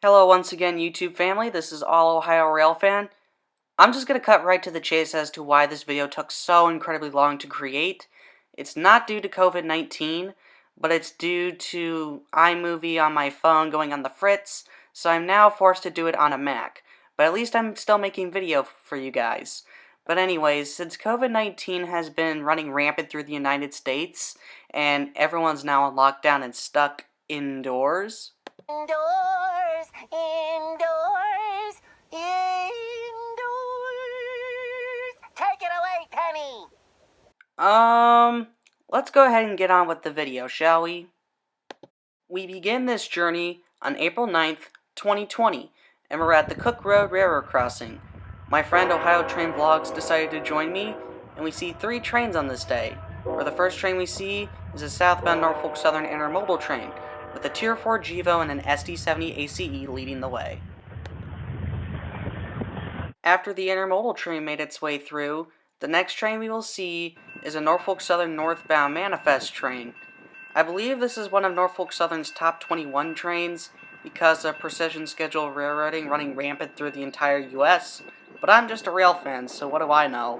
Hello once again, YouTube family. This is All Ohio Railfan. I'm just going to cut right to the chase as to why this video took so incredibly long to create. It's not due to COVID-19, but it's due to iMovie on my phone going on the fritz, so I'm now forced to do it on a Mac. But at least I'm still making video for you guys. But anyways, since COVID-19 has been running rampant through the United States, and everyone's now on lockdown and stuck indoors, Indoors. Take it away, Penny. Let's go ahead and get on with the video, shall we? We begin this journey on April 9th, 2020, and we're at the Cook Road Railroad crossing. My friend OhioTrainVlogs decided to join me, and we see 3 trains on this day, where the first train we see is a Southbound Norfolk Southern Intermodal train, with a Tier 4 GEVO and an SD70 ACE leading the way. After the Intermodal train made its way through, the next train we will see is a Norfolk Southern Northbound Manifest train. I believe this is one of Norfolk Southern's top 21 trains because of precision schedule railroading running rampant through the entire US, but I'm just a rail fan, so what do I know?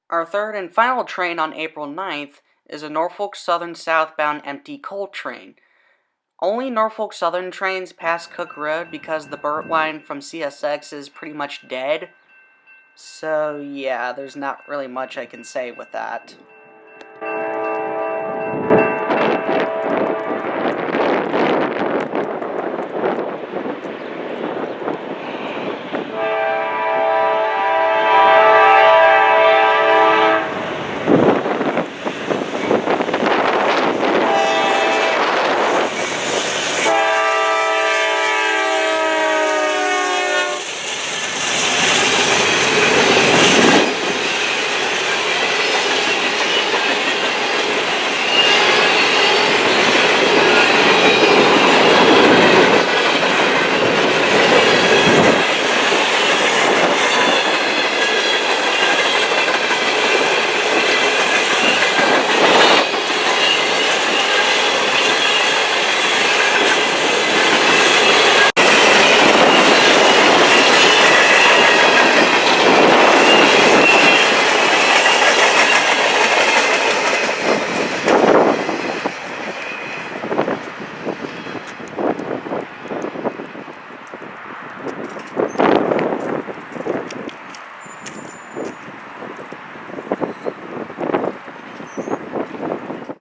Our third and final train on April 9th is a Norfolk Southern southbound empty coal train. Only Norfolk Southern trains pass Cook Road because the BERT line from CSX is pretty much dead. So yeah, there's not really much I can say with that.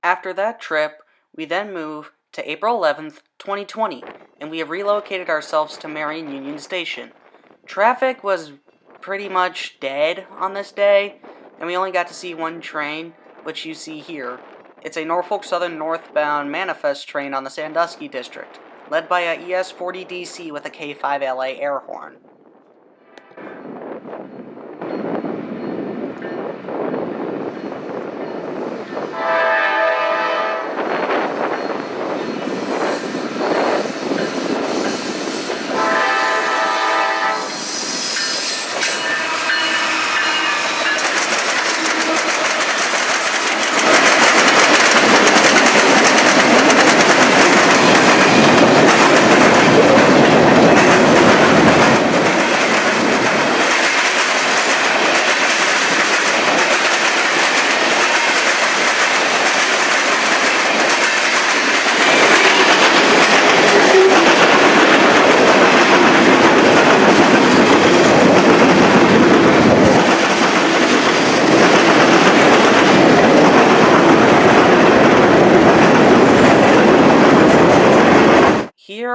After that trip, we then move to April 11th, 2020, and we have relocated ourselves to Marion Union Station. Traffic was pretty much dead on this day, and we only got to see one train, which you see here. It's a Norfolk Southern northbound manifest train on the Sandusky District, led by a ES40DC with a K5LA air horn.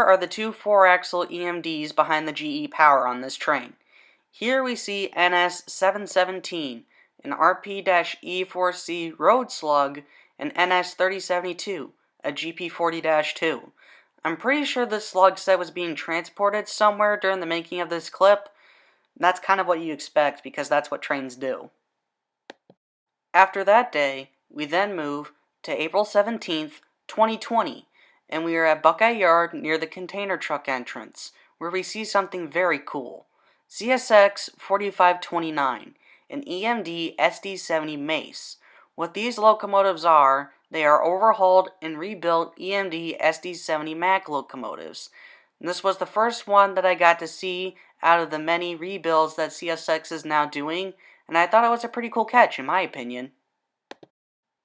Here are the two 4-axle EMDs behind the GE power on this train. Here we see NS717, an RP-E4C road slug, and NS3072, a GP40-2. I'm pretty sure this slug set was being transported somewhere during the making of this clip. That's kind of what you expect because that's what trains do. After that day, we then move to April 17th, 2020, and we are at Buckeye Yard near the container truck entrance, where we see something very cool. CSX 4529, an EMD SD70 Mace. What these locomotives are, they are overhauled and rebuilt EMD SD70 Mac locomotives. And this was the first one that I got to see out of the many rebuilds that CSX is now doing, and I thought it was a pretty cool catch in my opinion.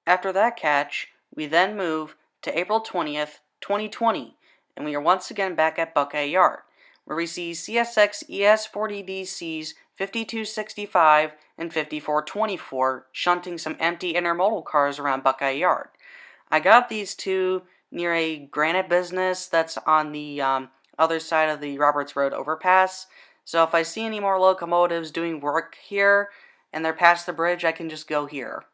After that catch, we then move to April 20th, 2020, and we are once again back at Buckeye Yard, where we see CSX ES40DCs 5265 and 5424 shunting some empty intermodal cars around Buckeye Yard. I got these two near a granite business that's on the other side of the Roberts Road overpass, so if I see any more locomotives doing work here and they're past the bridge, I can just go here.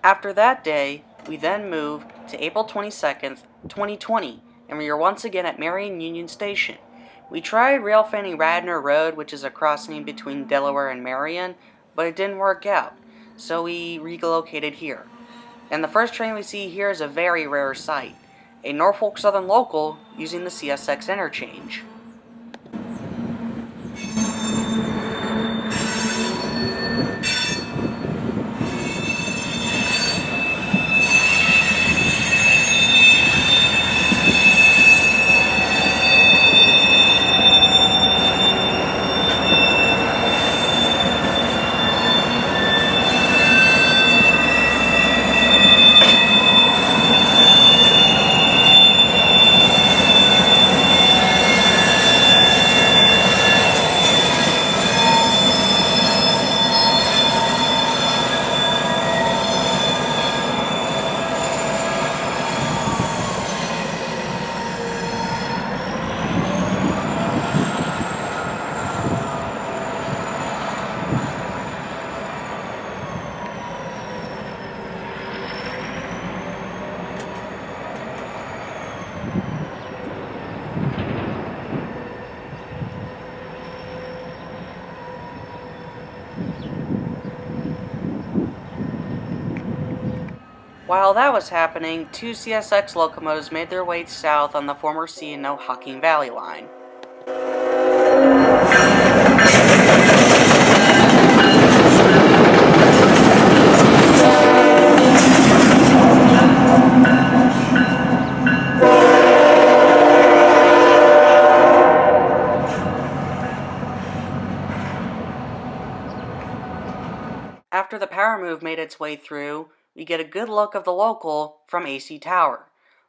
After that day, we then move to April 22nd, 2020, and we are once again at Marion Union Station. We tried Railfanning Radnor Road, which is a crossing between Delaware and Marion, but it didn't work out, so we relocated here. And the first train we see here is a very rare sight, a Norfolk Southern local using the CSX interchange. While that was happening, two CSX locomotives made their way south on the former C&O Hocking Valley line. After the power move made its way through, we get a good look of the local from AC Tower.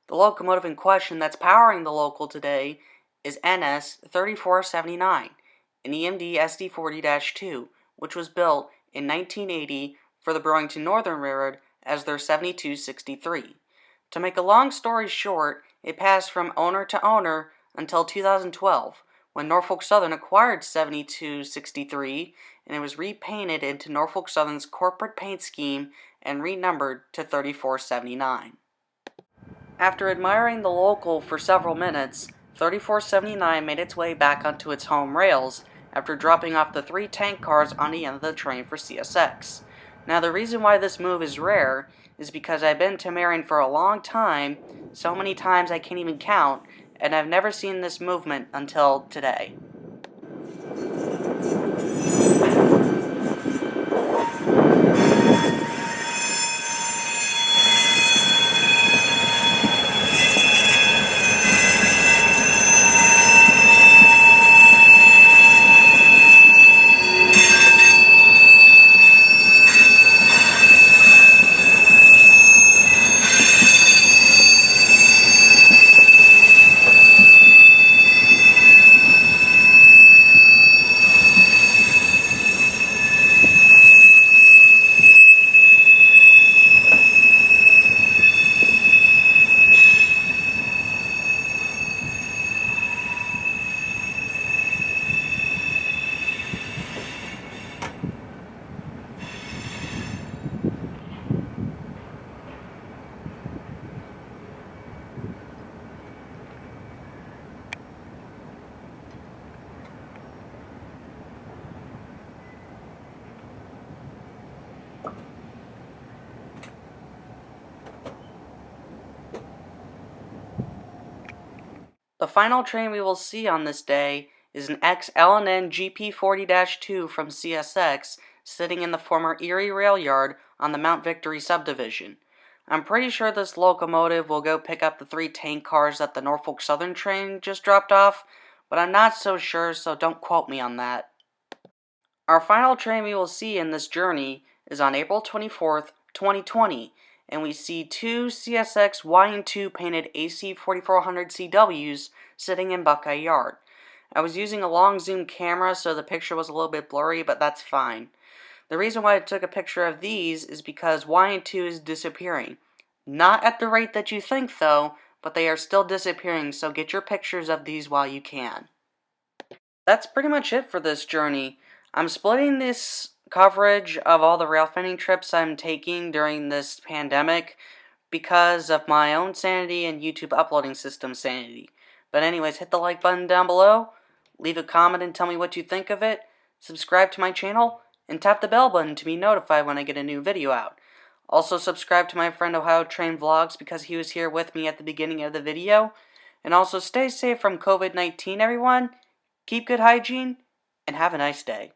The locomotive in question that's powering the local today is NS3479, an EMD SD40-2, which was built in 1980 for the Burlington Northern Railroad as their 7263. To make a long story short, it passed from owner to owner until 2012, when Norfolk Southern acquired 7263 and it was repainted into Norfolk Southern's corporate paint scheme and renumbered to 3479. After admiring the local for several minutes, 3479 made its way back onto its home rails after dropping off the 3 tank cars on the end of the train for CSX. Now the reason why this move is rare is because I've been to Marion for a long time, so many times I can't even count, and I've never seen this movement until today. The final train we will see on this day is an XL&N GP40-2 from CSX sitting in the former Erie Rail Yard on the Mount Victory subdivision. I'm pretty sure this locomotive will go pick up the 3 tank cars that the Norfolk Southern train just dropped off, but I'm not so sure, so don't quote me on that. Our final train we will see in this journey is on April 24th, 2020, and we see 2 CSX Y&2 painted AC 4400 CWs sitting in Buckeye Yard. I was using a long zoom camera, so the picture was a little bit blurry, but that's fine. The reason why I took a picture of these is because Y&2 is disappearing. Not at the rate that you think, though, but they are still disappearing, so get your pictures of these while you can. That's pretty much it for this journey. I'm splitting this coverage of all the railfanning trips I'm taking during this pandemic because of my own sanity and YouTube uploading system sanity. But anyways, hit the like button down below, leave a comment and tell me what you think of it, subscribe to my channel, and tap the bell button to be notified when I get a new video out. Also subscribe to my friend OhioTrainVlogs because he was here with me at the beginning of the video. And also stay safe from COVID-19, everyone. Keep good hygiene, and have a nice day.